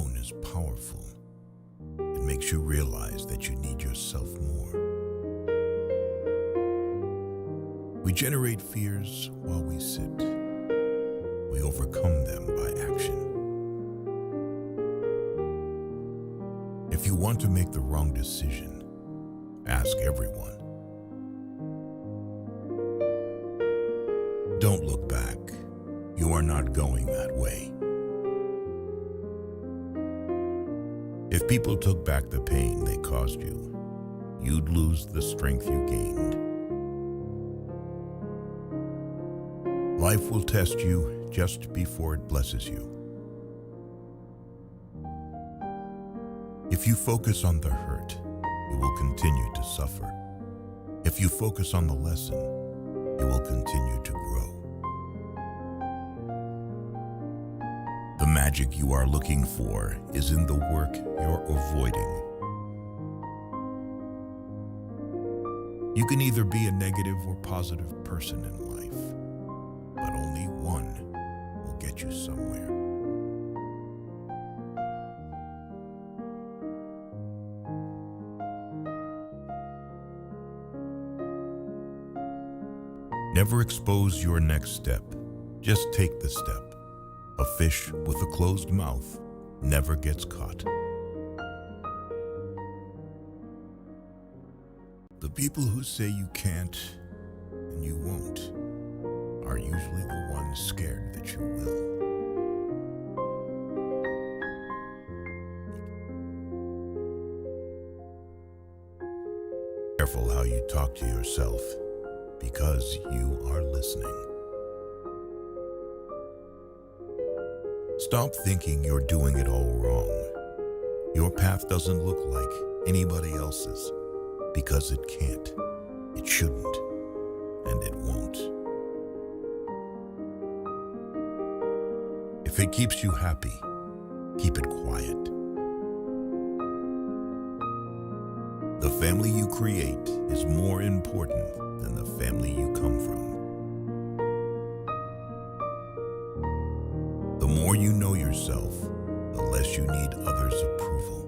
alone is powerful. It makes you realize that you need yourself more. We generate fears while we sit. We overcome them by action. If you want to make the wrong decision, ask everyone. Don't look back. You are not going that way. If people took back the pain they caused you, you'd lose the strength you gained. Life will test you just before it blesses you. If you focus on the hurt, you will continue to suffer. If you focus on the lesson, you will continue to grow. The magic you are looking for is in the work you're avoiding. You can either be a negative or positive person in life, but only one will get you somewhere. Never expose your next step. Just take the step. A fish with a closed mouth never gets caught. The people who say you can't and you won't are usually the ones scared that you will. Careful how you talk to yourself, because you are listening. Stop thinking you're doing it all wrong. Your path doesn't look like anybody else's, because it can't, it shouldn't, and it won't. If it keeps you happy, keep it quiet. The family you create is more important than the family you come from. The more you know yourself, the less you need others' approval.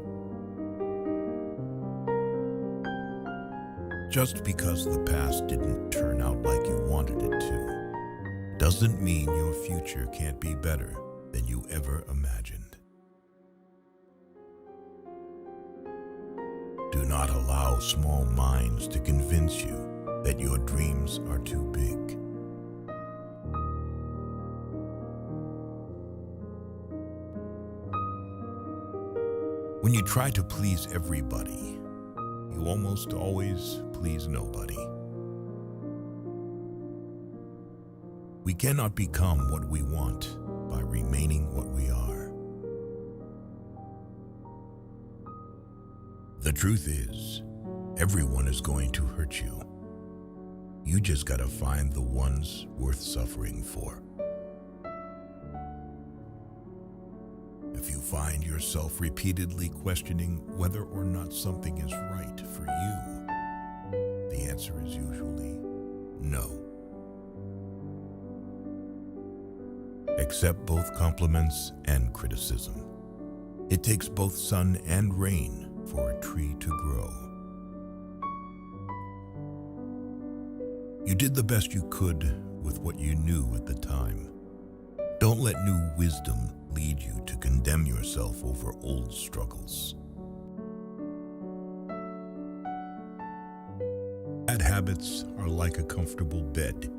Just because the past didn't turn out like you wanted it to, doesn't mean your future can't be better than you ever imagined. Do not allow small minds to convince you that your dreams are too big. When you try to please everybody, you almost always please nobody. We cannot become what we want by remaining what we are. The truth is, everyone is going to hurt you. You just gotta find the ones worth suffering for. If you find yourself repeatedly questioning whether or not something is right for you, the answer is usually no. Accept both compliments and criticism. It takes both sun and rain for a tree to grow. You did the best you could with what you knew at the time. Don't let new wisdom lead you to condemn yourself over old struggles. Bad habits are like a comfortable bed,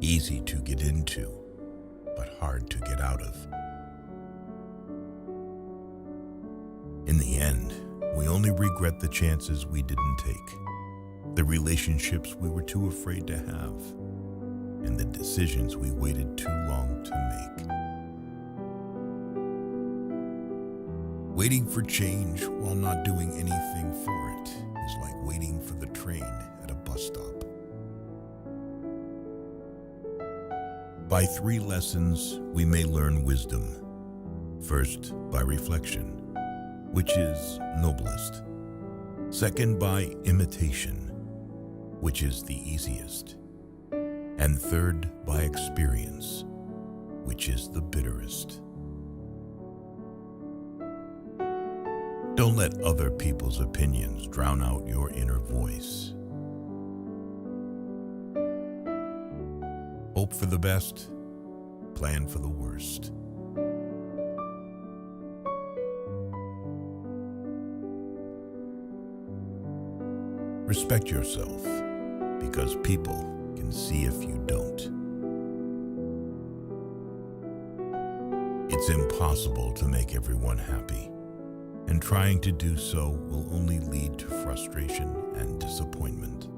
easy to get into, but hard to get out of. In the end, we only regret the chances we didn't take, the relationships we were too afraid to have, and the decisions we waited too long to make. Waiting for change while not doing anything for it is like waiting for the train at a bus stop. By 3 lessons, we may learn wisdom. First, by reflection, which is noblest. Second, by imitation, which is the easiest. And third, by experience, which is the bitterest. Don't let other people's opinions drown out your inner voice. Hope for the best, plan for the worst. Respect yourself, because people can see if you don't. It's impossible to make everyone happy, and trying to do so will only lead to frustration and disappointment.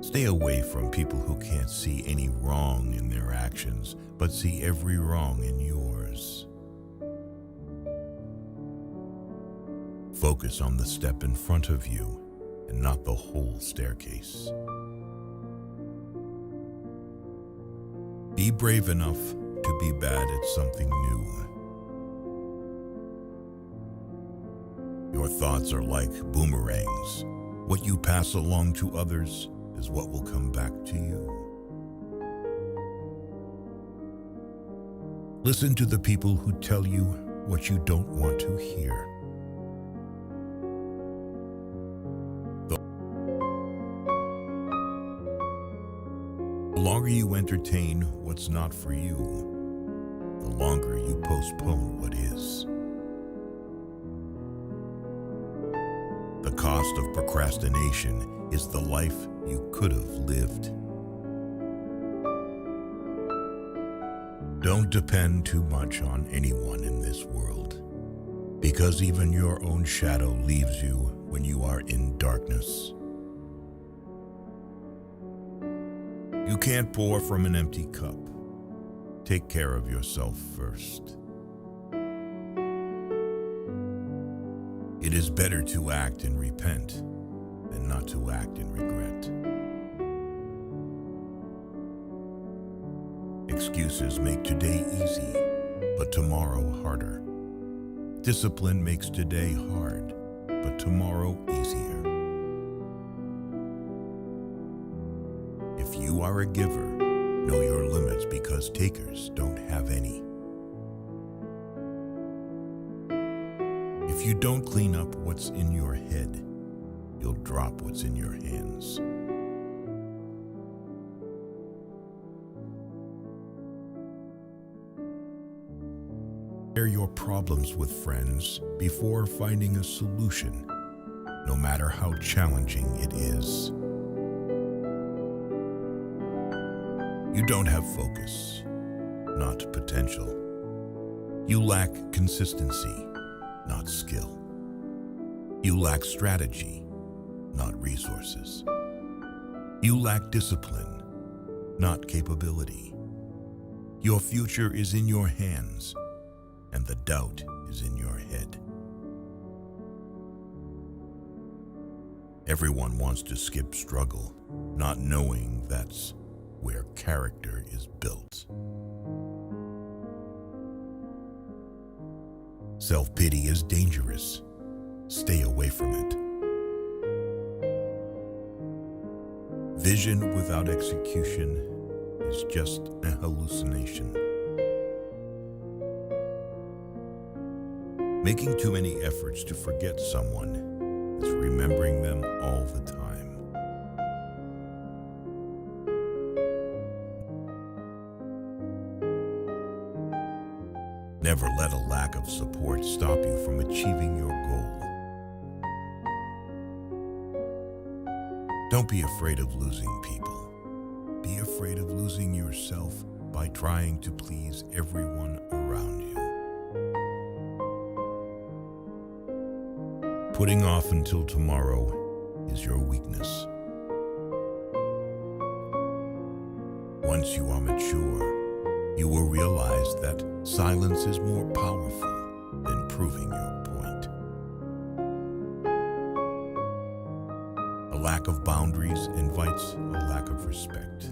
Stay away from people who can't see any wrong in their actions, but see every wrong in yours. Focus on the step in front of you and not the whole staircase. Be brave enough to be bad at something new. Your thoughts are like boomerangs. What you pass along to others is what will come back to you. Listen to the people who tell you what you don't want to hear. The longer you entertain what's not for you, the longer you postpone what is. The cost of procrastination is the life you could have lived. Don't depend too much on anyone in this world, because even your own shadow leaves you when you are in darkness. You can't pour from an empty cup. Take care of yourself first. It is better to act and repent than not to act and regret. Excuses make today easy, but tomorrow harder. Discipline makes today hard, but tomorrow easier. If you are a giver, know your limits, because takers don't have any. If you don't clean up what's in your head, you'll drop what's in your hands. Share your problems with friends before finding a solution, no matter how challenging it is. You don't have focus, not potential. You lack consistency, not skill. You lack strategy, not resources. You lack discipline, not capability. Your future is in your hands, and the doubt is in your head. Everyone wants to skip struggle, not knowing that's where character is built. Self-pity is dangerous. Stay away from it. Vision without execution is just a hallucination. Making too many efforts to forget someone is remembering them all the time. Never let a lack of support stop you from achieving your goal. Don't be afraid of losing people. Be afraid of losing yourself by trying to please everyone around you. Putting off until tomorrow is your weakness. Once you are mature, you will realize that silence is more powerful than proving your point. A lack of boundaries invites a lack of respect.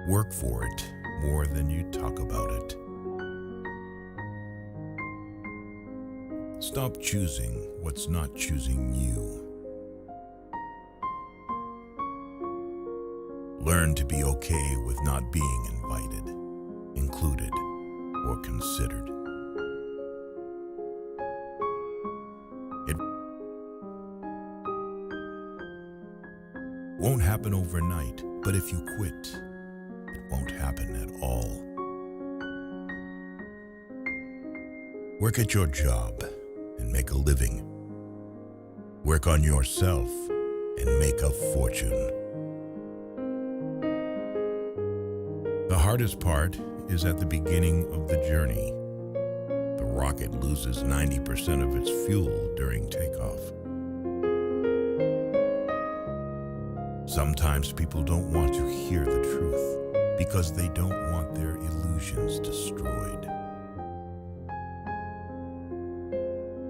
Work for it more than you talk about it. Stop choosing what's not choosing you. Learn to be okay with not being invited. included or considered. It won't happen overnight, but if you quit, it won't happen at all. Work at your job and make a living. Work on yourself and make a fortune. The hardest part is at the beginning of the journey. The rocket loses 90% of its fuel during takeoff. Sometimes people don't want to hear the truth because they don't want their illusions destroyed.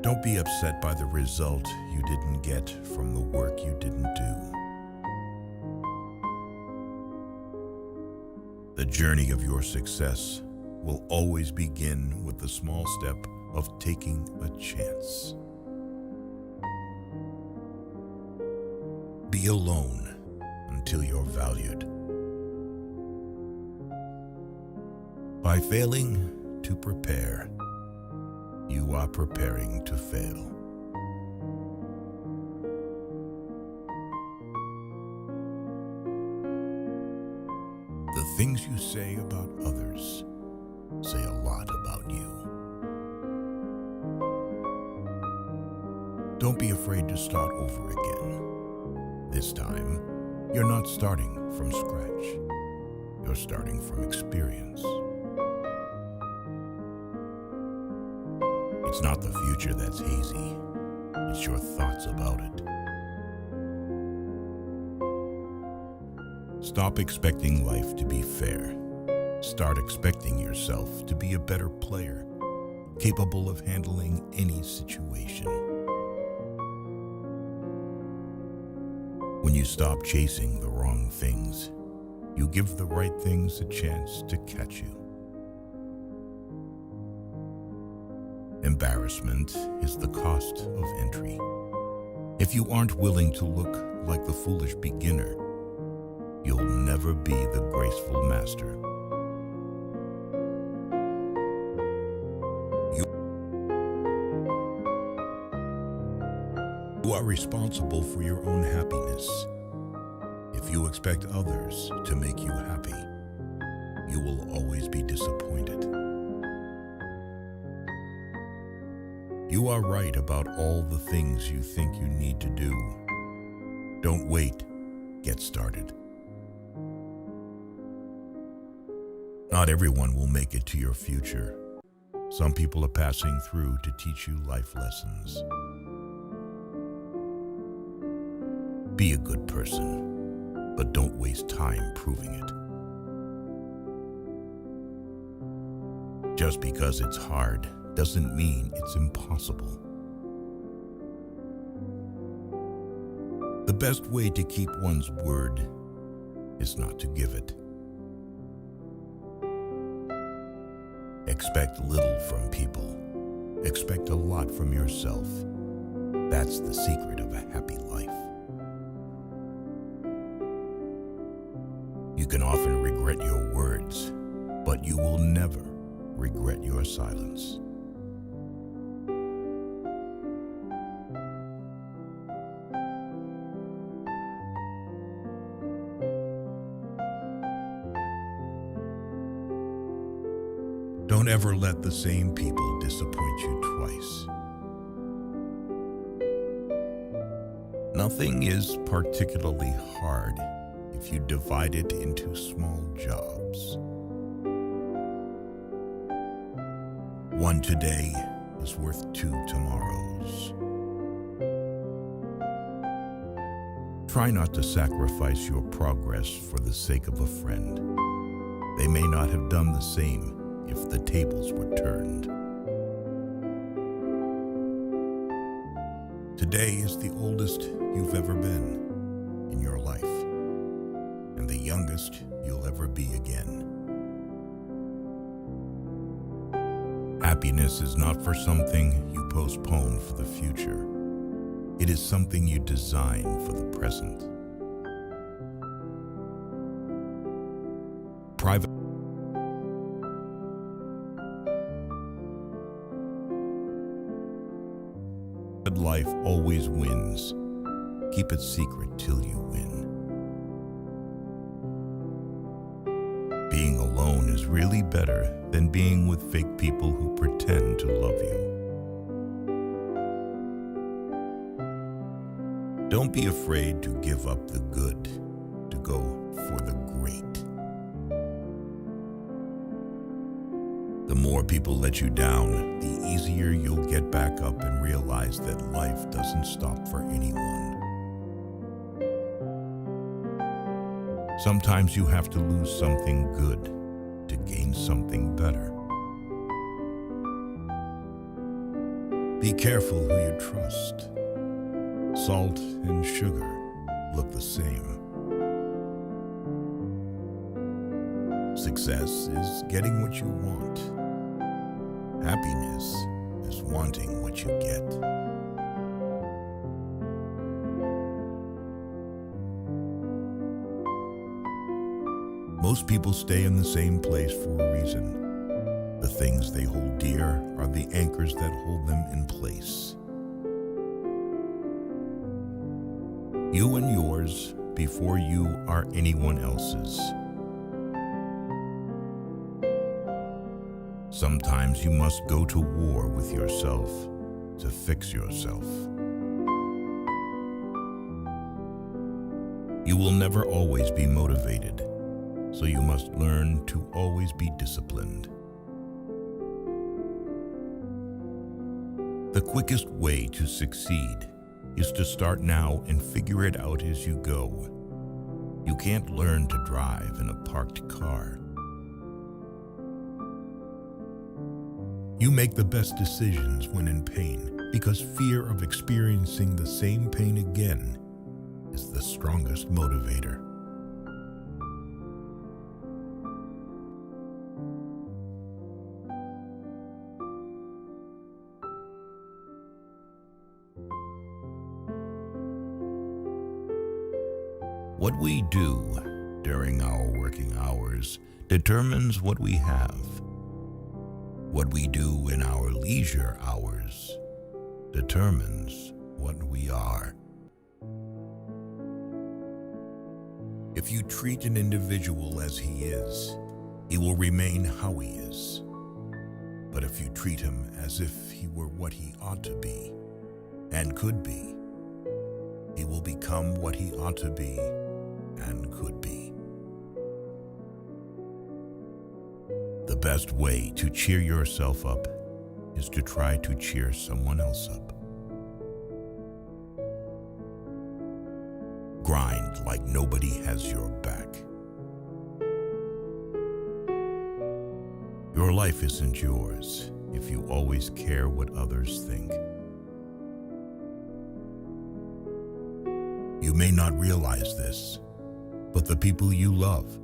Don't be upset by the result you didn't get from the work you didn't do. The journey of your success will always begin with the small step of taking a chance. Be alone until you're valued. By failing to prepare, you are preparing to fail. The things you say about others say a lot about you. Don't be afraid to start over again. This time, you're not starting from scratch. You're starting from experience. It's not the future that's hazy. It's your thoughts about it. Stop expecting life to be fair. Start expecting yourself to be a better player, capable of handling any situation. When you stop chasing the wrong things, you give the right things a chance to catch you. Embarrassment is the cost of entry. If you aren't willing to look like the foolish beginner, you'll never be the graceful master. You are responsible for your own happiness. If you expect others to make you happy, you will always be disappointed. You are right about all the things you think you need to do. Don't wait, get started. Not everyone will make it to your future. Some people are passing through to teach you life lessons. Be a good person, but don't waste time proving it. Just because it's hard doesn't mean it's impossible. The best way to keep one's word is not to give it. Expect little from people. Expect a lot from yourself. That's the secret of a happy life. You can often regret your words, but you will never regret your silence. Don't ever let the same people disappoint you twice. Nothing is particularly hard if you divide it into small jobs. One today is worth 2 tomorrows. Try not to sacrifice your progress for the sake of a friend. They may not have done the same if the tables were turned. Today is the oldest you've ever been in your life, and the youngest you'll ever be again. Happiness is not for something you postpone for the future. It is something you design for the present. But life always wins. Keep it secret till you win. Being alone is really better than being with fake people who pretend to love you. Don't be afraid to give up the good to go for the great. The more people let you down, the easier you'll get back up and realize that life doesn't stop for anyone. Sometimes you have to lose something good to gain something better. Be careful who you trust. Salt and sugar look the same. Success is getting what you want. Happiness is wanting what you get. Most people stay in the same place for a reason. The things they hold dear are the anchors that hold them in place. You and yours before you are anyone else's. Sometimes you must go to war with yourself to fix yourself. You will never always be motivated, so you must learn to always be disciplined. The quickest way to succeed is to start now and figure it out as you go. You can't learn to drive in a parked car. You make the best decisions when in pain, because fear of experiencing the same pain again is the strongest motivator. What we do during our working hours determines what we have. What we do in our leisure hours determines what we are. If you treat an individual as he is, he will remain how he is. But if you treat him as if he were what he ought to be and could be, he will become what he ought to be and could be. The best way to cheer yourself up is to try to cheer someone else up. Grind like nobody has your back. Your life isn't yours if you always care what others think. You may not realize this, but the people you love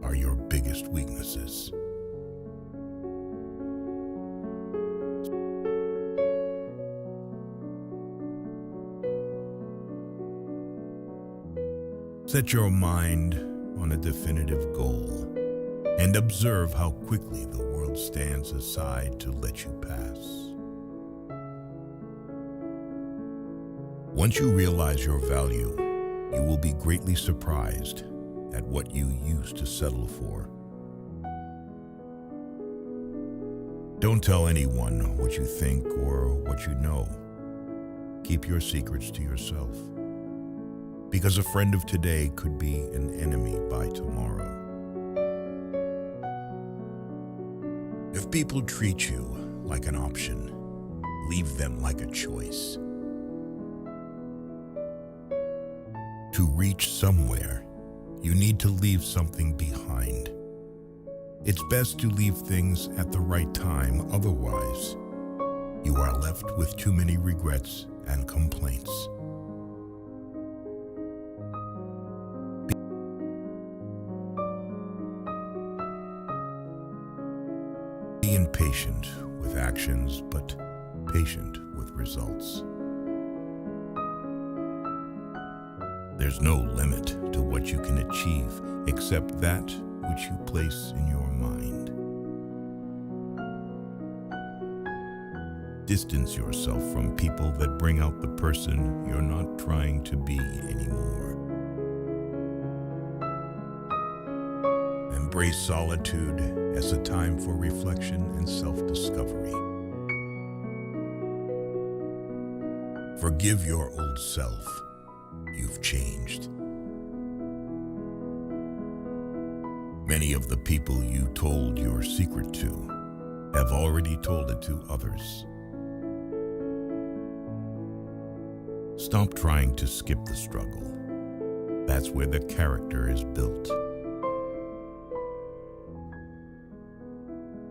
are your biggest weaknesses. Set your mind on a definitive goal and observe how quickly the world stands aside to let you pass. Once you realize your value, you will be greatly surprised at what you used to settle for. Don't tell anyone what you think or what you know. Keep your secrets to yourself, because a friend of today could be an enemy by tomorrow. If people treat you like an option, leave them like a choice. To reach somewhere, you need to leave something behind. It's best to leave things at the right time, otherwise, you are left with too many regrets and complaints. Be impatient with actions, but patient with results. There's no limit to what you can achieve except that which you place in your mind. Distance yourself from people that bring out the person you're not trying to be anymore. Embrace solitude as a time for reflection and self-discovery. Forgive your old self. You've changed. Many of the people you told your secret to have already told it to others. Stop trying to skip the struggle. That's where the character is built.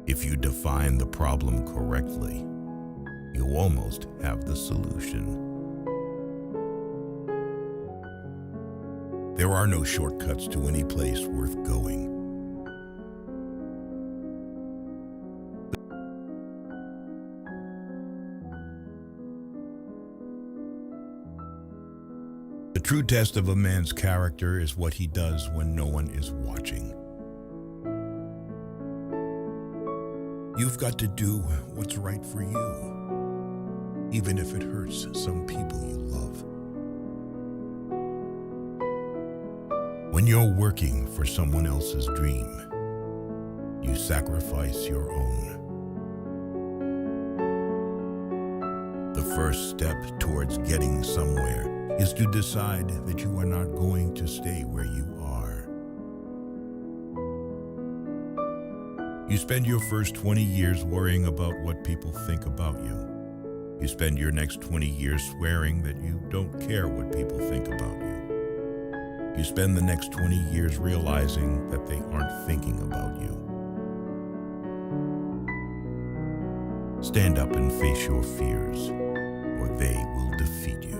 If you define the problem correctly, you almost have the solution. There are no shortcuts to any place worth going. The true test of a man's character is what he does when no one is watching. You've got to do what's right for you, even if it hurts some people you love. When you're working for someone else's dream, you sacrifice your own. The first step towards getting somewhere is to decide that you are not going to stay where you are. You spend your first 20 years worrying about what people think about you. You spend your next 20 years swearing that you don't care what people think about you. You spend the next 20 years realizing that they aren't thinking about you. Stand up and face your fears, or they will defeat you.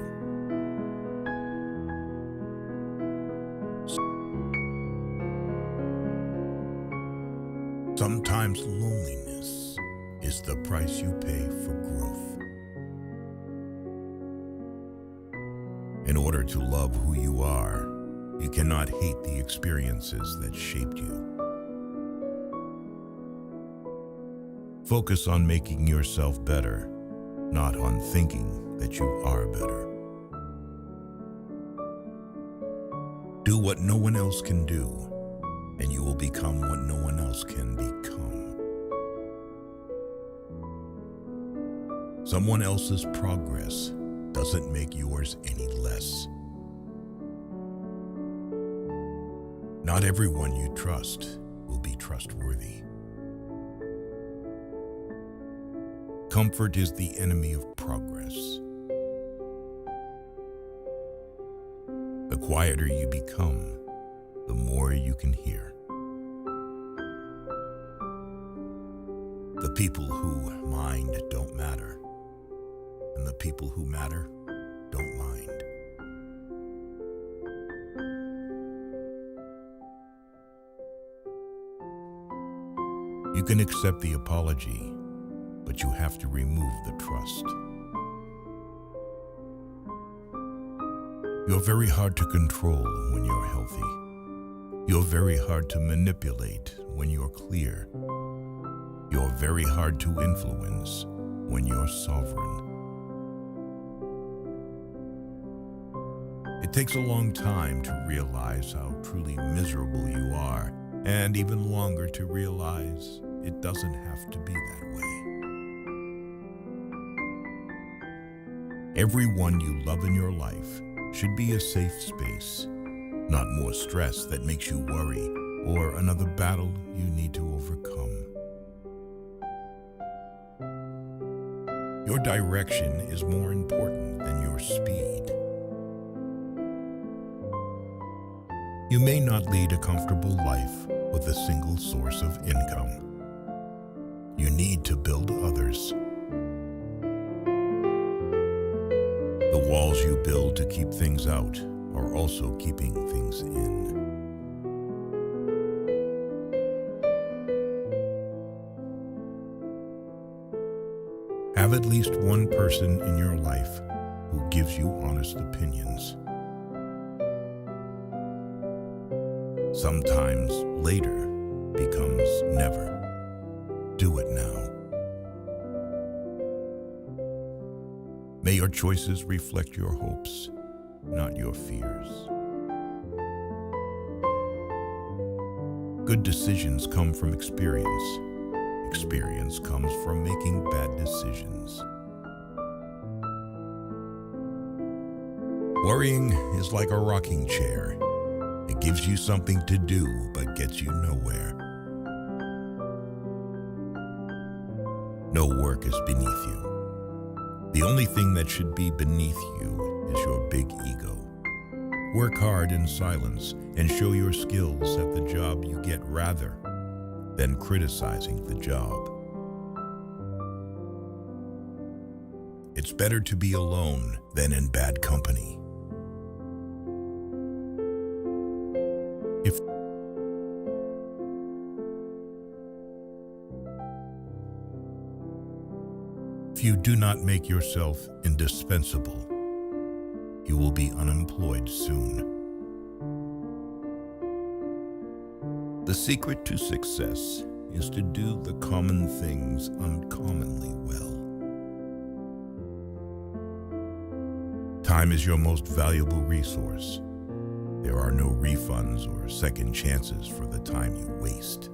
Sometimes loneliness is the price you pay for growth. In order to love who you are, you cannot hate the experiences that shaped you. Focus on making yourself better, not on thinking that you are better. Do what no one else can do, and you will become what no one else can become. Someone else's progress doesn't make yours any less. Not everyone you trust will be trustworthy. Comfort is the enemy of progress. The quieter you become, the more you can hear. The people who mind don't matter, and the people who matter don't mind. You can accept the apology, but you have to remove the trust. You're very hard to control when you're healthy. You're very hard to manipulate when you're clear. You're very hard to influence when you're sovereign. It takes a long time to realize how truly miserable you are, and even longer to realize it doesn't have to be that way. Everyone you love in your life should be a safe space, not more stress that makes you worry or another battle you need to overcome. Your direction is more important than your speed. You may not lead a comfortable life with a single source of income. You need to build others. The walls you build to keep things out are also keeping things in. Have at least one person in your life who gives you honest opinions. Sometimes later becomes never. Do it now. May your choices reflect your hopes, not your fears. Good decisions come from experience. Experience comes from making bad decisions. Worrying is like a rocking chair. It gives you something to do, but gets you nowhere. No work is beneath you. The only thing that should be beneath you is your big ego. Work hard in silence and show your skills at the job you get rather than criticizing the job. It's better to be alone than in bad company. If you do not make yourself indispensable, you will be unemployed soon. The secret to success is to do the common things uncommonly well. Time is your most valuable resource. There are no refunds or second chances for the time you waste.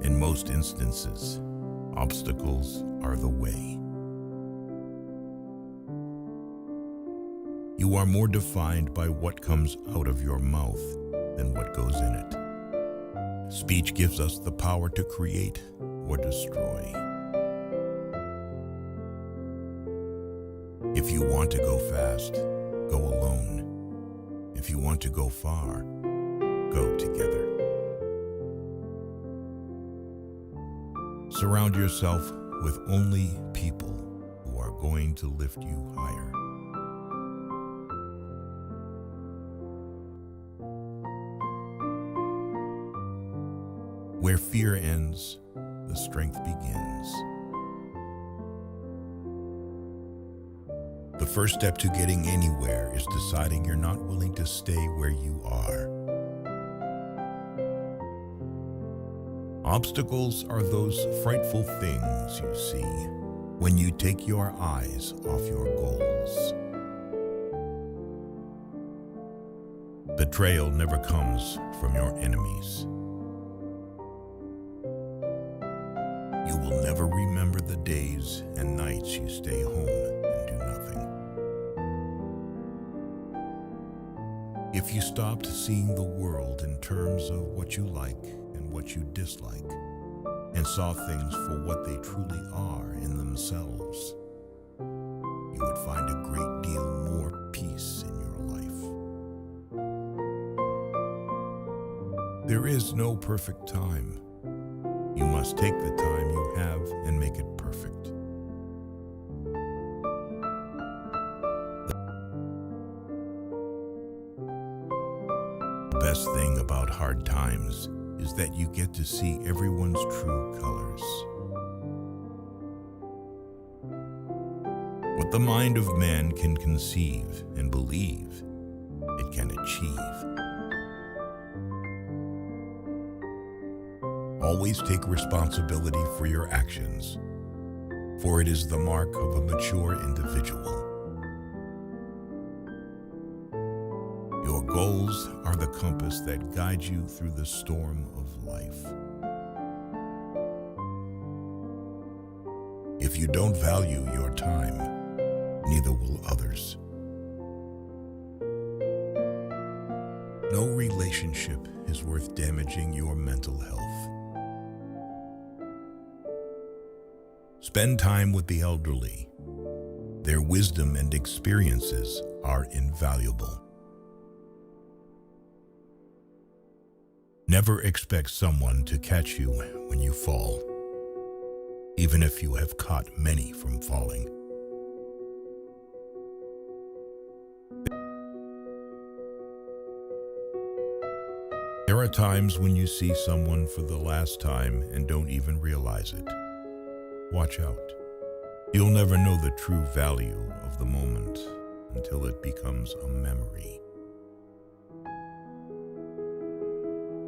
In most instances, obstacles are the way. You are more defined by what comes out of your mouth than what goes in it. Speech gives us the power to create or destroy. If you want to go fast, go alone. If you want to go far, go together. Surround yourself with only people who are going to lift you higher. Where fear ends, the strength begins. The first step to getting anywhere is deciding you're not willing to stay where you are. Obstacles are those frightful things you see when you take your eyes off your goals. Betrayal never comes from your enemies. You will never remember the days and nights you stay home and do nothing. If you stopped seeing the world in terms of what you like and what you dislike, and saw things for what they truly are in themselves, you would find a great deal more peace in your life. There is no perfect time. You must take the time you have and make it perfect. The best thing about hard times is that you get to see everyone's true colors. What the mind of man can conceive and believe, it can achieve. Always take responsibility for your actions, for it is the mark of a mature individual. Your goals are the compass that guides you through the storm of life. If you don't value your time, neither will others. No relationship is worth damaging your mental health. Spend time with the elderly. Their wisdom and experiences are invaluable. Never expect someone to catch you when you fall, even if you have caught many from falling. There are times when you see someone for the last time and don't even realize it. Watch out. You'll never know the true value of the moment until it becomes a memory.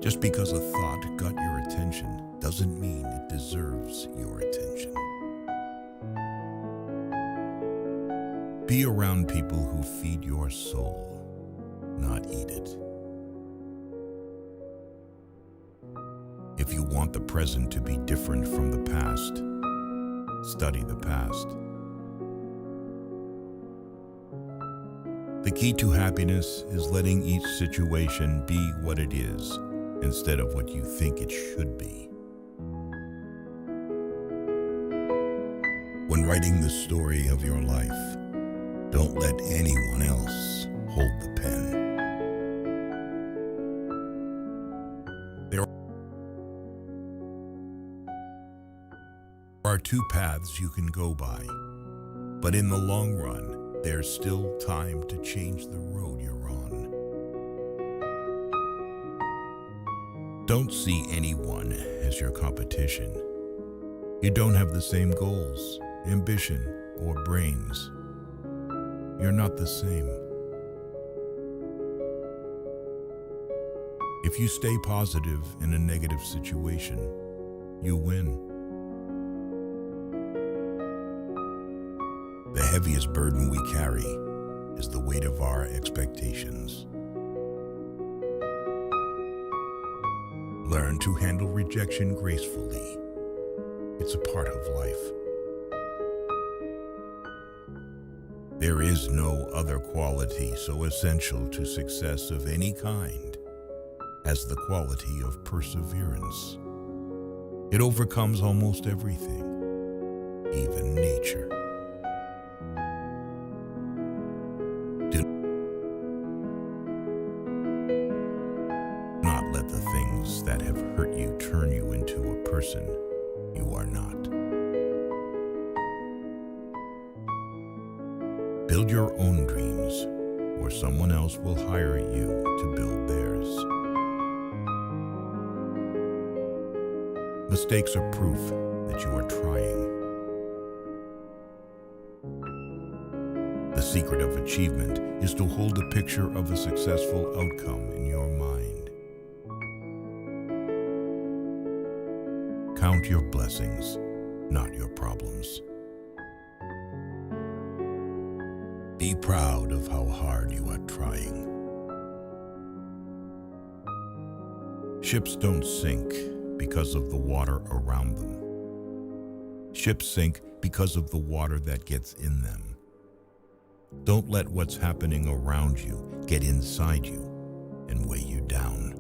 Just because a thought got your attention doesn't mean it deserves your attention. Be around people who feed your soul, not eat it. If you want the present to be different from the past, study the past. The key to happiness is letting each situation be what it is instead of what you think it should be. When writing the story of your life, don't let anyone else hold the pen. There are two paths you can go by, but in the long run, there's still time to change the road you're on. Don't see anyone as your competition. You don't have the same goals, ambition, or brains. You're not the same. If you stay positive in a negative situation, you win. The heaviest burden we carry is the weight of our expectations. Learn to handle rejection gracefully. It's a part of life. There is no other quality so essential to success of any kind as the quality of perseverance. It overcomes almost everything, even nature. Do not let the things that have hurt you turn you into a person you are not. Build your own dreams, or someone else will hire you to build theirs. Mistakes are proof that you are trying. The secret of achievement is to hold a picture of a successful outcome in your mind. Count your blessings, not your problems. Be proud of how hard you are trying. Ships don't sink because of the water around them. Ships sink because of the water that gets in them. Don't let what's happening around you get inside you and weigh you down.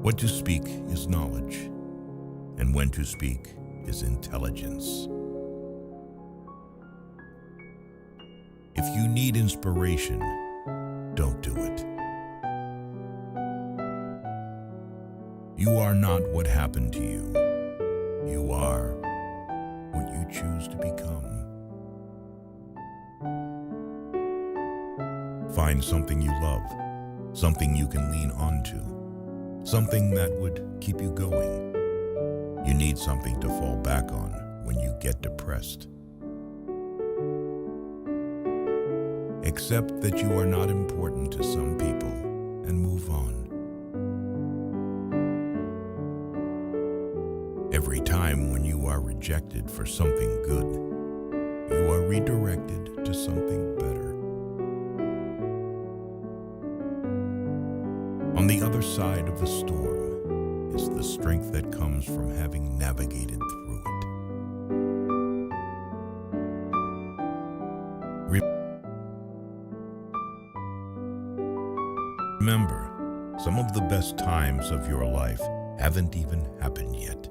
What to speak is knowledge, and when to speak is intelligence. If you need inspiration, don't do it. You are not what happened to you. You are what you choose to become. Find something you love, something you can lean onto, something that would keep you going. You need something to fall back on when you get depressed. Accept that you are not important to some people and move on. Every time when you are rejected for something good, you are redirected to something better. On the other side of a storm is the strength that comes from having navigated through it. Remember, some of the best times of your life haven't even happened yet.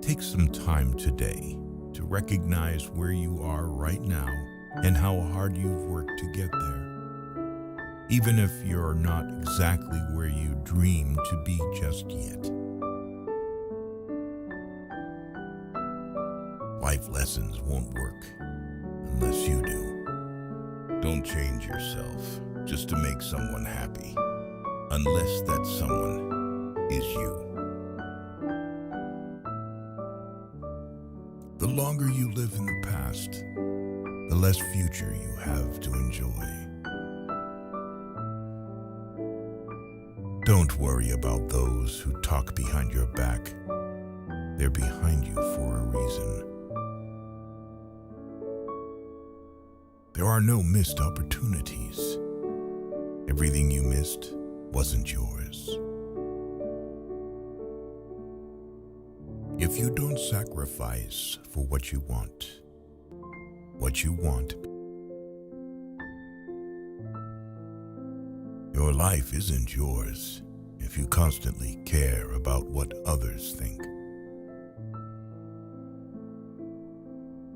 Take some time today to recognize where you are right now and how hard you've worked to get there. Even if you're not exactly where you dream to be just yet. Life lessons won't work unless you do. Don't change yourself just to make someone happy, unless that someone is you. The longer you live in the past, the less future you have to enjoy. Don't Don't worry about those who talk behind your back. They're behind you for a reason. There are no missed opportunities. Everything you missed wasn't yours. If you don't sacrifice for what you want, your life isn't yours if you constantly care about what others think.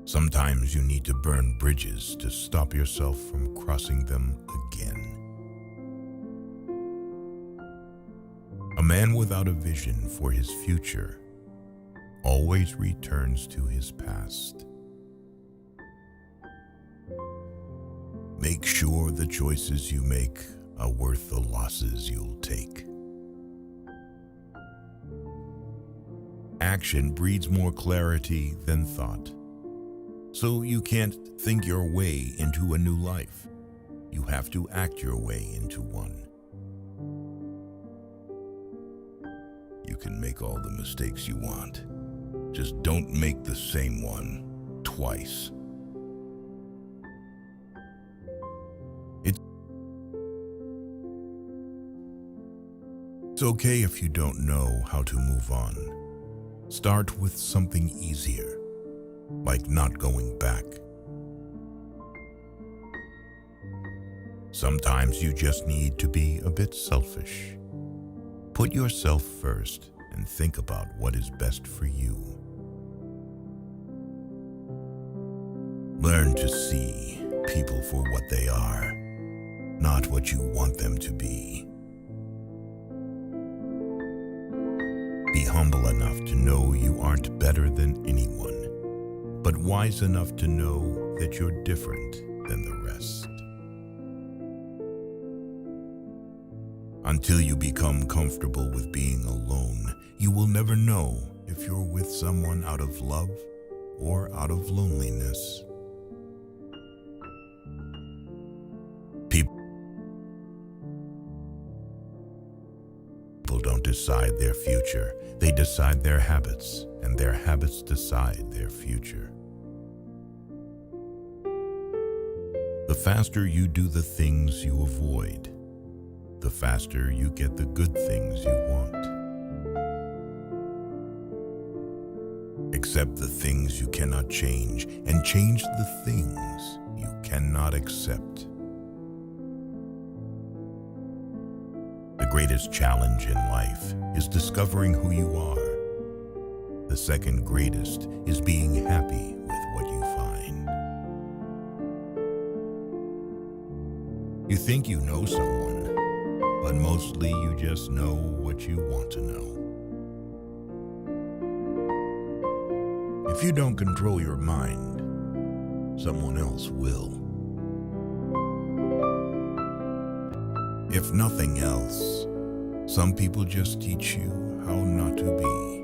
Sometimes you need to burn bridges to stop yourself from crossing them again. A man without a vision for his future always returns to his past. Make sure the choices you make are worth the losses you'll take. Action breeds more clarity than thought. So you can't think your way into a new life. You have to act your way into one. You can make all the mistakes you want. Just don't make the same one twice. It's okay if you don't know how to move on. Start with something easier, like not going back. Sometimes you just need to be a bit selfish. Put yourself first and think about what is best for you. Learn to see people for what they are, not what you want them to be. Be humble enough to know you aren't better than anyone, but wise enough to know that you're different than the rest. Until you become comfortable with being alone, you will never know if you're with someone out of love or out of loneliness. People don't decide their future. They decide their habits, and their habits decide their future. The faster you do the things you avoid, the faster you get the good things you want. Accept the things you cannot change, and change the things you cannot accept. The greatest challenge in life is discovering who you are. The second greatest is being happy with what you find. You think you know someone, but mostly you just know what you want to know. If you don't control your mind, someone else will. If nothing else, some people just teach you how not to be.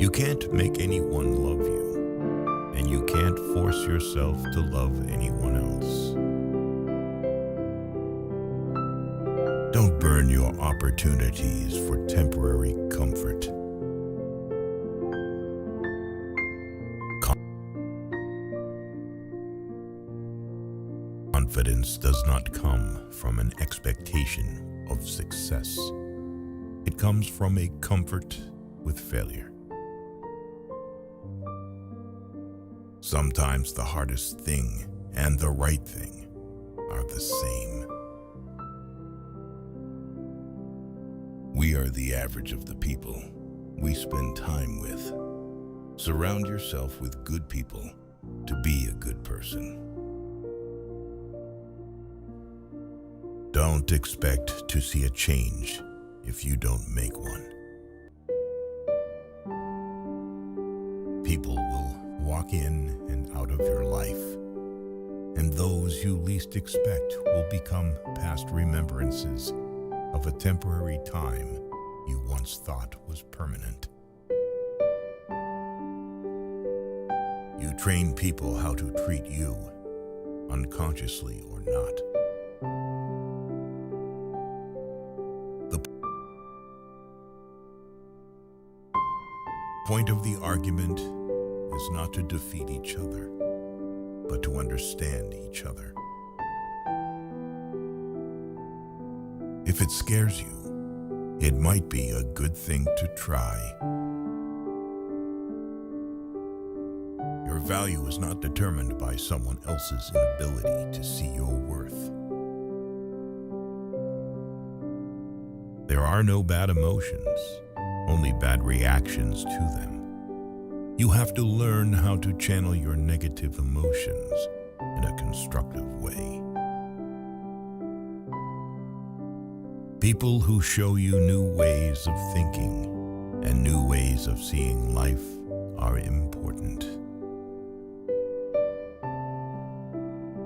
You can't make anyone love you, and you can't force yourself to love anyone else. Don't burn your opportunities for temporary comfort. Confidence does not come from an expectation of success. It comes from a comfort with failure. Sometimes the hardest thing and the right thing are the same. We are the average of the people we spend time with. Surround yourself with good people to be a good person. Don't expect to see a change if you don't make one. People will walk in and out of your life, and those you least expect will become past remembrances of a temporary time you once thought was permanent. You train people how to treat you, unconsciously or not. point of the argument is not to defeat each other, but to understand each other. If it scares you, it might be a good thing to try. Your value is not determined by someone else's inability to see your worth. There are no bad emotions, only bad reactions to them. You have to learn how to channel your negative emotions in a constructive way. People who show you new ways of thinking and new ways of seeing life are important.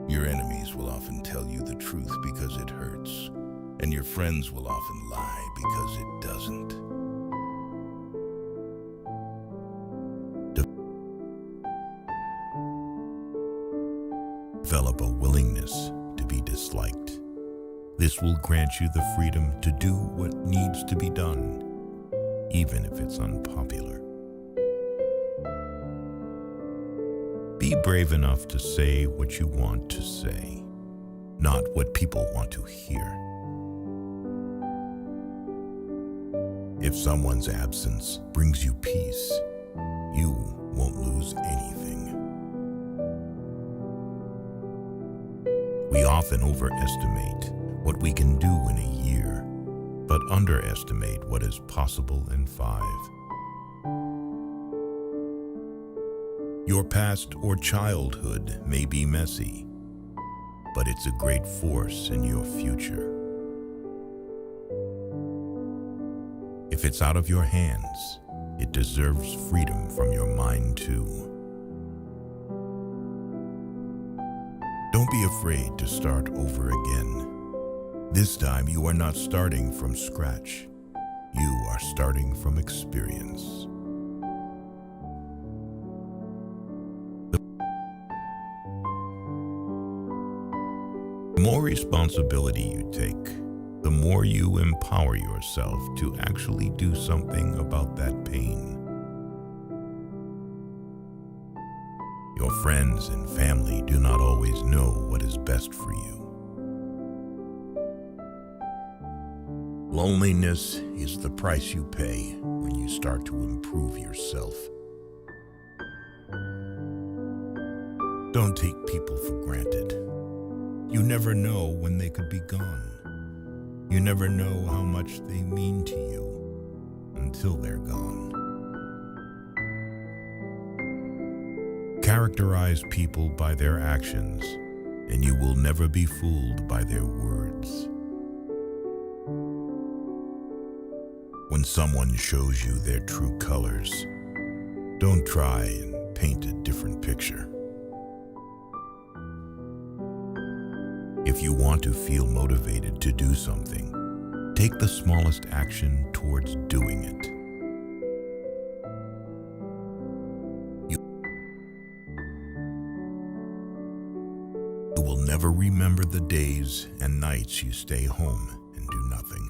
Your enemies will often tell you the truth because it hurts, and your friends will often lie because it doesn't. Develop a willingness to be disliked. This will grant you the freedom to do what needs to be done, even if it's unpopular. Be brave enough to say what you want to say, not what people want to hear. If someone's absence brings you peace, you won't lose anything. We often overestimate what we can do in a year, but underestimate what is possible in 5. Your past or childhood may be messy, but it's a great force in your future. If it's out of your hands, it deserves freedom from your mind too. Don't be afraid to start over again. This time you are not starting from scratch. You are starting from experience. The more responsibility you take, the more you empower yourself to actually do something about that pain. Your friends and family do not always know what is best for you. Loneliness is the price you pay when you start to improve yourself. Don't take people for granted. You never know when they could be gone. You never know how much they mean to you until they're gone. Characterize people by their actions, and you will never be fooled by their words. When someone shows you their true colors, don't try and paint a different picture. If you want to feel motivated to do something, take the smallest action towards doing it. You will never remember the days and nights you stay home and do nothing.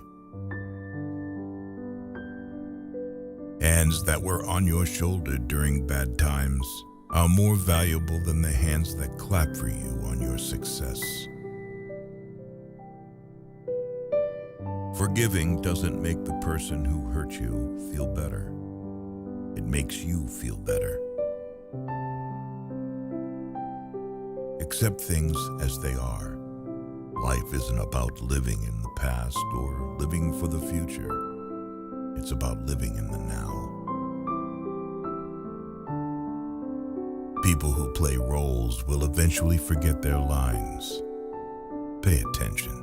Hands that were on your shoulder during bad times are more valuable than the hands that clap for you on your success. Forgiving doesn't make the person who hurt you feel better. It makes you feel better. Accept things as they are. Life isn't about living in the past or living for the future. It's about living in the now. People who play roles will eventually forget their lines. Pay attention.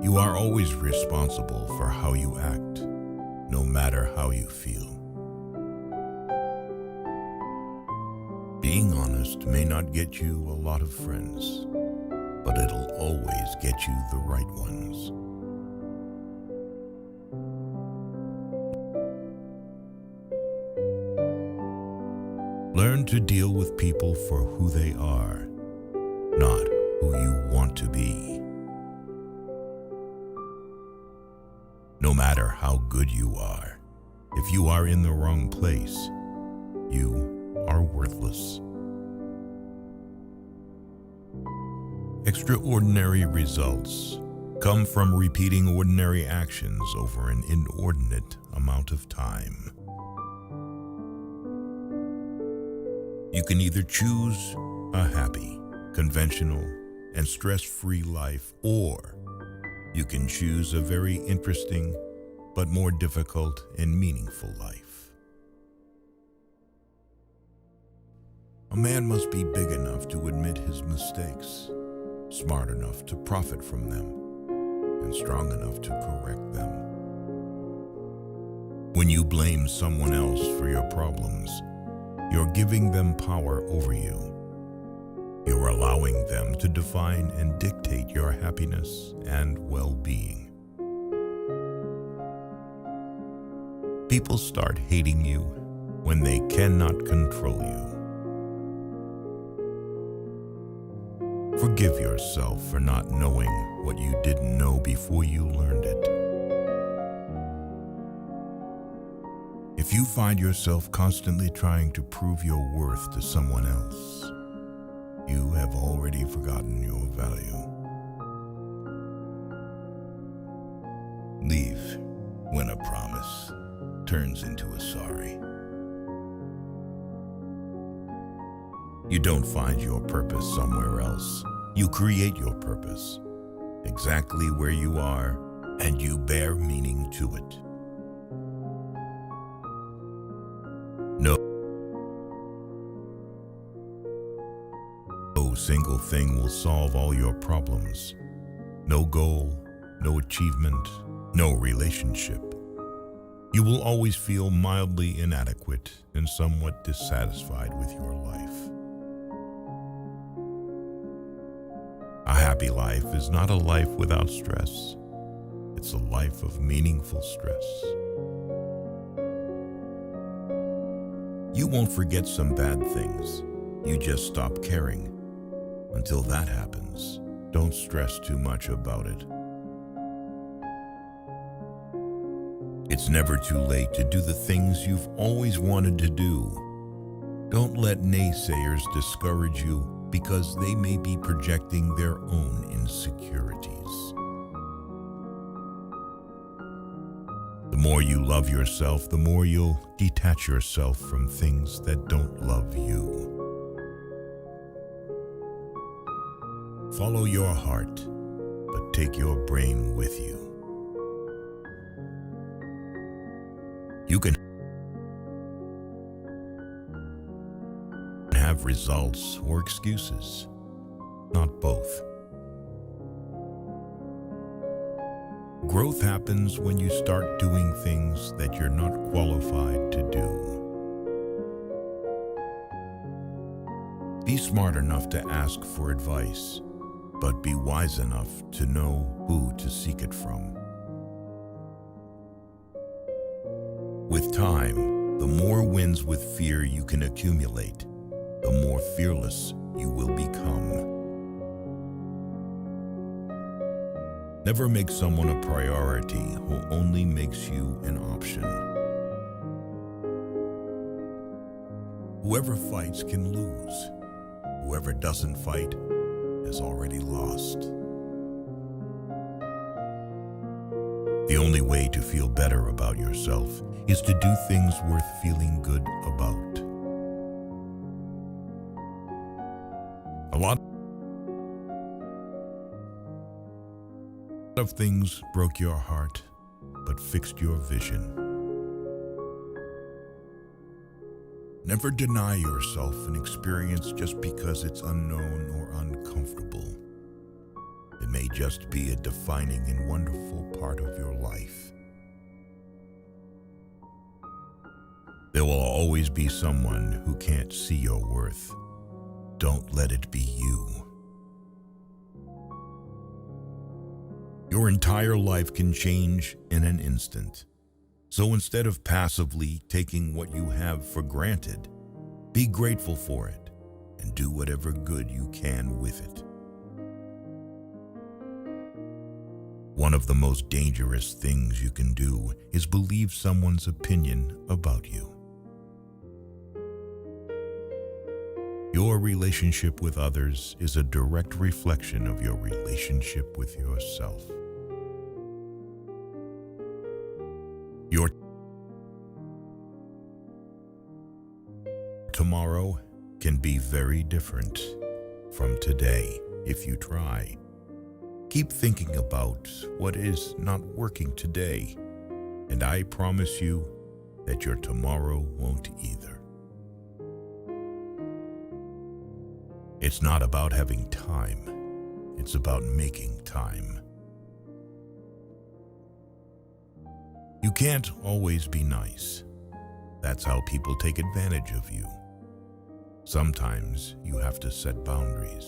You are always responsible for how you act, no matter how you feel. Being honest may not get you a lot of friends, but it'll always get you the right ones. Learn to deal with people for who they are, not who you want to be. No No matter how good you are, if you are in the wrong place, you are worthless. Extraordinary results come from repeating ordinary actions over an inordinate amount of time. You can either choose a happy, conventional, and stress-free life, or you can choose a very interesting but more difficult and meaningful life. A man must be big enough to admit his mistakes, smart enough to profit from them, and strong enough to correct them. When you blame someone else for your problems, you're giving them power over you. You're allowing them to define and dictate your happiness and well-being. People start hating you when they cannot control you. Forgive yourself for not knowing what you didn't know before you learned it. If you find yourself constantly trying to prove your worth to someone else, you have already forgotten your value. Leave when a promise turns into a sorry. You don't find your purpose somewhere else. You create your purpose exactly where you are, and you bear meaning to it. No single thing will solve all your problems. No goal, no achievement, no relationship. You will always feel mildly inadequate and somewhat dissatisfied with your life. A happy life is not a life without stress. It's a life of meaningful stress. You won't forget some bad things. You just stop caring. Until that happens, don't stress too much about it. It's never too late to do the things you've always wanted to do. Don't let naysayers discourage you because they may be projecting their own insecurities. The more you love yourself, the more you'll detach yourself from things that don't love you. Follow your heart, but take your brain with you. You can have results or excuses, not both. Growth happens when you start doing things that you're not qualified to do. Be smart enough to ask for advice, but be wise enough to know who to seek it from. With time, the more wins with fear you can accumulate, the more fearless you will become. Never make someone a priority who only makes you an option. Whoever fights can lose. Whoever doesn't fight has already lost. The only way to feel better about yourself is to do things worth feeling good about. A lot of things broke your heart, but fixed your vision. Never deny yourself an experience just because it's unknown or uncomfortable. It may just be a defining and wonderful part of your life. There will always be someone who can't see your worth. Don't let it be you. Your entire life can change in an instant. So instead of passively taking what you have for granted, be grateful for it and do whatever good you can with it. One of the most dangerous things you can do is believe someone's opinion about you. Your relationship with others is a direct reflection of your relationship with yourself. Your tomorrow can be very different from today if you try. Keep thinking about what is not working today, and I promise you that your tomorrow won't either. It's not about having time, it's about making time. You can't always be nice. That's how people take advantage of you. Sometimes you have to set boundaries.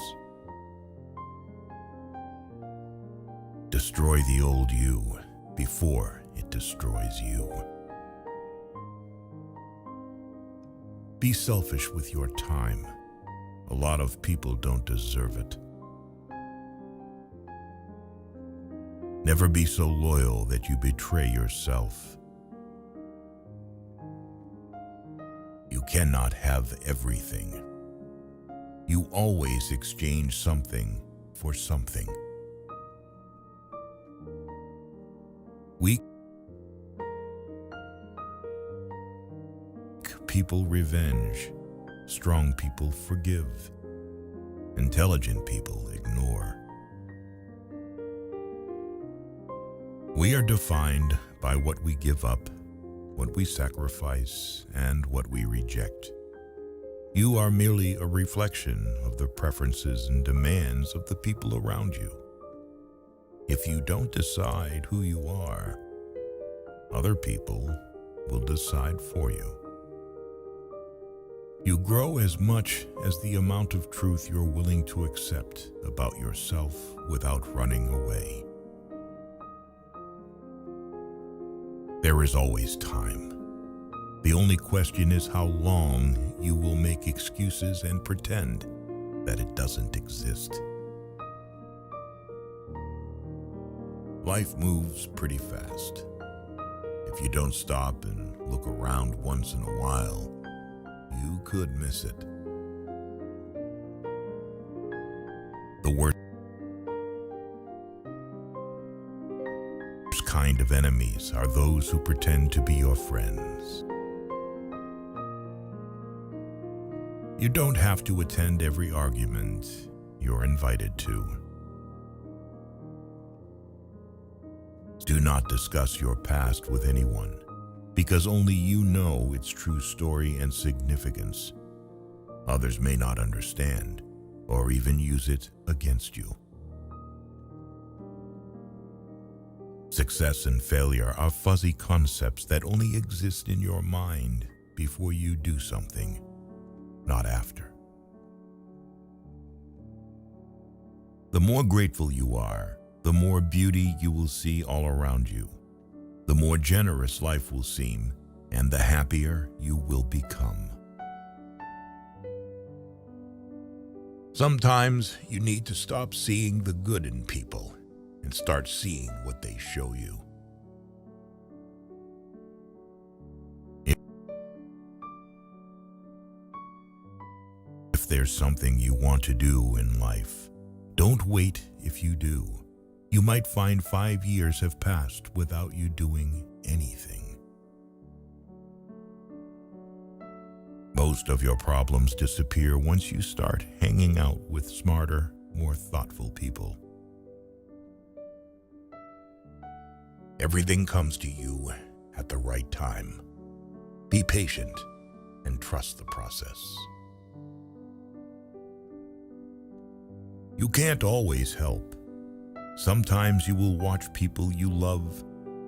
Destroy the old you before it destroys you. Be selfish with your time. A lot of people don't deserve it. Never be so loyal that you betray yourself. You cannot have everything. You always exchange something for something. Weak people revenge. Strong people forgive. Intelligent people ignore. We are defined by what we give up, what we sacrifice, and what we reject. You are merely a reflection of the preferences and demands of the people around you. If you don't decide who you are, other people will decide for you. You grow as much as the amount of truth you're willing to accept about yourself without running away. There is always time. The only question is how long you will make excuses and pretend that it doesn't exist. Life moves pretty fast. If you don't stop and look around once in a while, you could miss it. The worst kind of enemies are those who pretend to be your friends. You don't have to attend every argument you're invited to. Do not discuss your past with anyone, because only you know its true story and significance. Others may not understand or even use it against you. Success and failure are fuzzy concepts that only exist in your mind before you do something, not after. The more grateful you are, the more beauty you will see all around you. The more generous life will seem, and the happier you will become. Sometimes you need to stop seeing the good in people and start seeing what they show you. If there's something you want to do in life, don't wait if you do. You might find 5 years have passed without you doing anything. Most of your problems disappear once you start hanging out with smarter, more thoughtful people. Everything comes to you at the right time. Be patient and trust the process. You can't always help. Sometimes you will watch people you love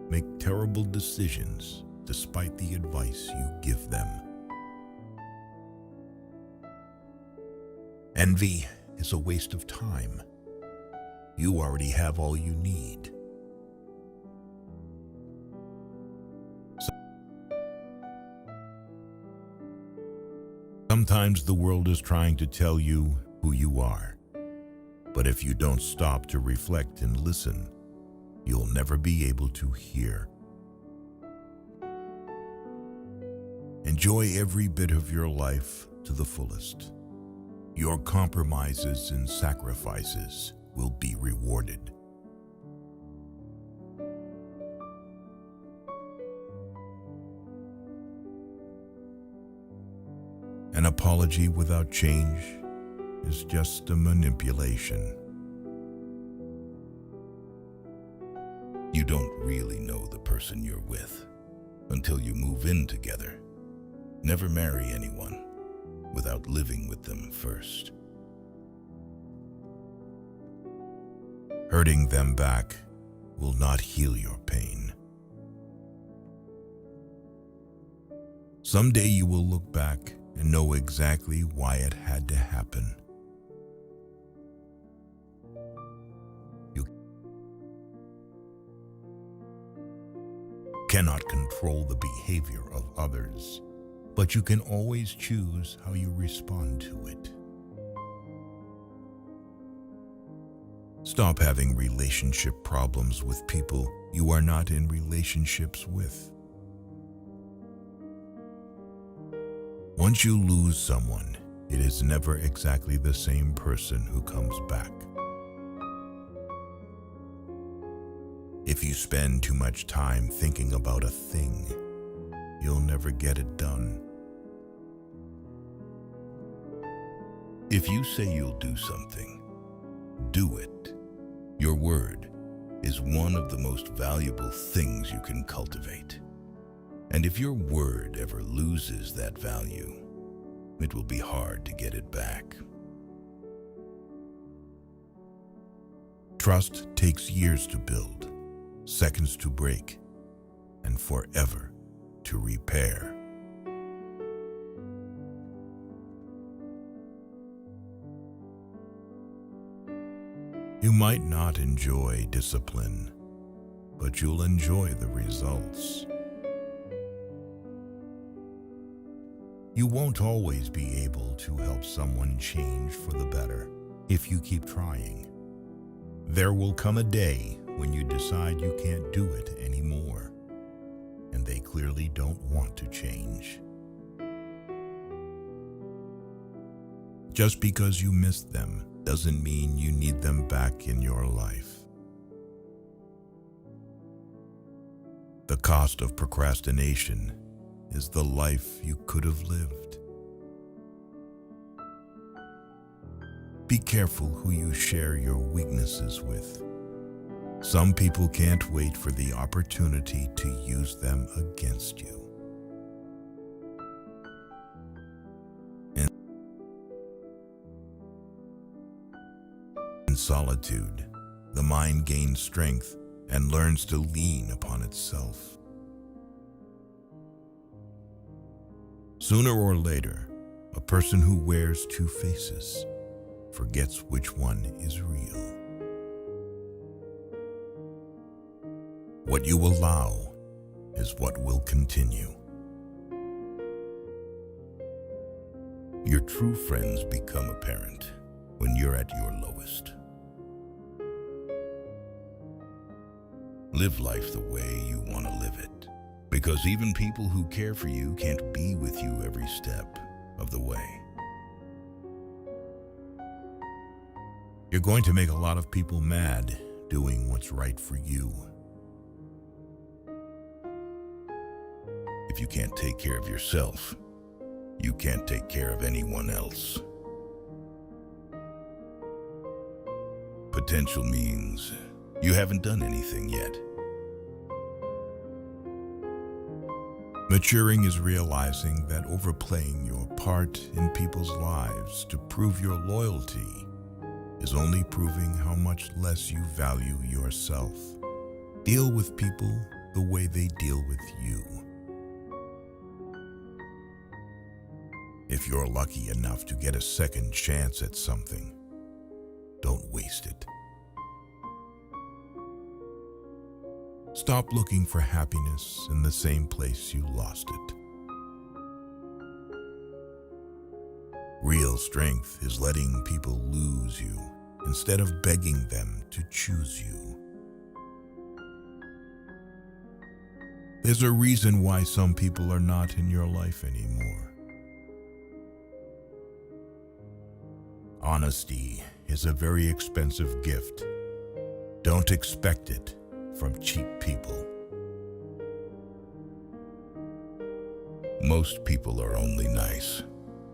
make terrible decisions despite the advice you give them. Envy is a waste of time. You already have all you need. Sometimes the world is trying to tell you who you are. But if you don't stop to reflect and listen, you'll never be able to hear. Enjoy every bit of your life to the fullest. Your compromises and sacrifices will be rewarded. An apology without change is just a manipulation. You don't really know the person you're with until you move in together. Never marry anyone without living with them first. Hurting them back will not heal your pain. Someday you will look back and know exactly why it had to happen. You cannot control the behavior of others, but you can always choose how you respond to it. Stop having relationship problems with people you are not in relationships with. Once you lose someone, it is never exactly the same person who comes back. If you spend too much time thinking about a thing, you'll never get it done. If you say you'll do something, do it. Your word is one of the most valuable things you can cultivate. And if your word ever loses that value, it will be hard to get it back. Trust takes years to build, seconds to break, and forever to repair. You might not enjoy discipline, but you'll enjoy the results. You won't always be able to help someone change for the better if you keep trying. There will come a day when you decide you can't do it anymore, and they clearly don't want to change. Just because you missed them doesn't mean you need them back in your life. The cost of procrastination is the life you could have lived. Be careful who you share your weaknesses with. Some people can't wait for the opportunity to use them against you. In solitude, the mind gains strength and learns to lean upon itself. Sooner or later, a person who wears two faces forgets which one is real. What you allow is what will continue. Your true friends become apparent when you're at your lowest. Live life the way you want to live it, because even people who care for you can't be with you every step of the way. You're going to make a lot of people mad doing what's right for you. If you can't take care of yourself, you can't take care of anyone else. Potential means you haven't done anything yet. Maturing is realizing that overplaying your part in people's lives to prove your loyalty is only proving how much less you value yourself. Deal with people the way they deal with you. If you're lucky enough to get a second chance at something, don't waste it. Stop looking for happiness in the same place you lost it. Real strength is letting people lose you instead of begging them to choose you. There's a reason why some people are not in your life anymore. Honesty is a very expensive gift. Don't expect it from cheap people. Most people are only nice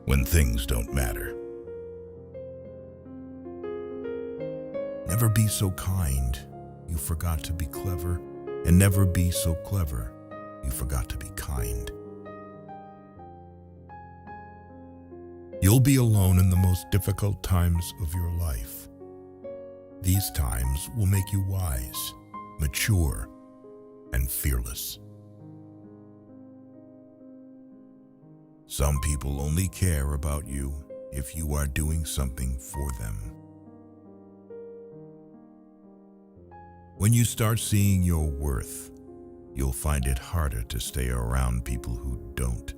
when things don't matter. Never be so kind you forgot to be clever, and never be so clever you forgot to be kind. You'll be alone in the most difficult times of your life. These times will make you wise, mature, and fearless. Some people only care about you if you are doing something for them. When you start seeing your worth, you'll find it harder to stay around people who don't.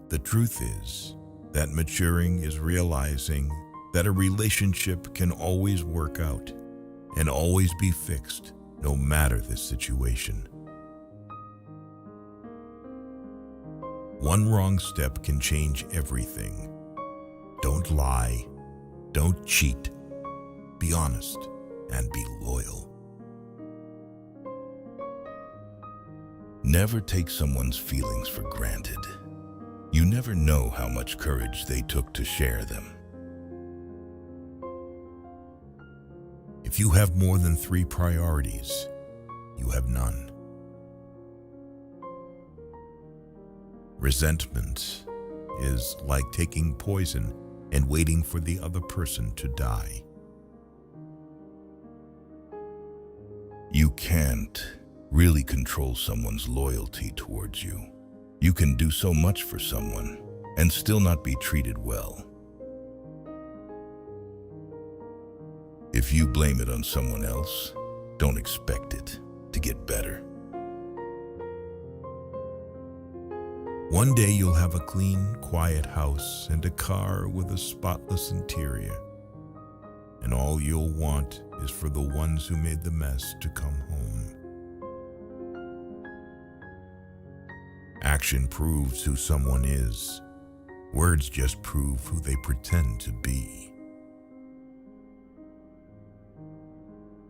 The truth is that maturing is realizing that a relationship can always work out and always be fixed, no matter the situation. One wrong step can change everything. Don't lie, don't cheat, be honest, and be loyal. Never take someone's feelings for granted. You never know how much courage they took to share them. If you have more than 3 priorities, you have none. Resentment is like taking poison and waiting for the other person to die. You can't really control someone's loyalty towards you. You can do so much for someone and still not be treated well. If you blame it on someone else, don't expect it to get better. One day you'll have a clean, quiet house and a car with a spotless interior. And all you'll want is for the ones who made the mess to come home. Action proves who someone is. Words just prove who they pretend to be.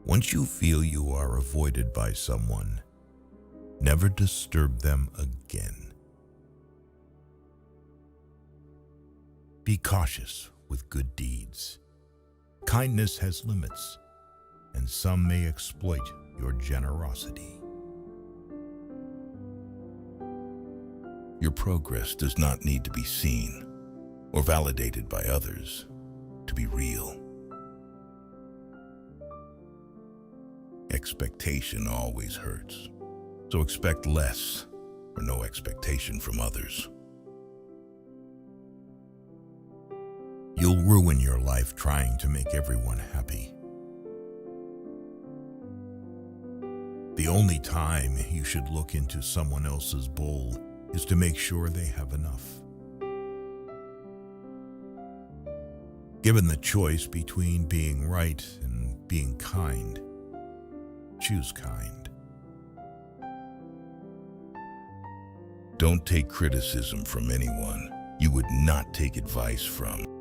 Once you feel you are avoided by someone, never disturb them again. Be cautious with good deeds. Kindness has limits, and some may exploit your generosity. Your progress does not need to be seen or validated by others to be real. Expectation always hurts, so expect less or no expectation from others. You'll ruin your life trying to make everyone happy. The only time you should look into someone else's bowl is to make sure they have enough. Given the choice between being right and being kind, choose kind. Don't take criticism from anyone you would not take advice from.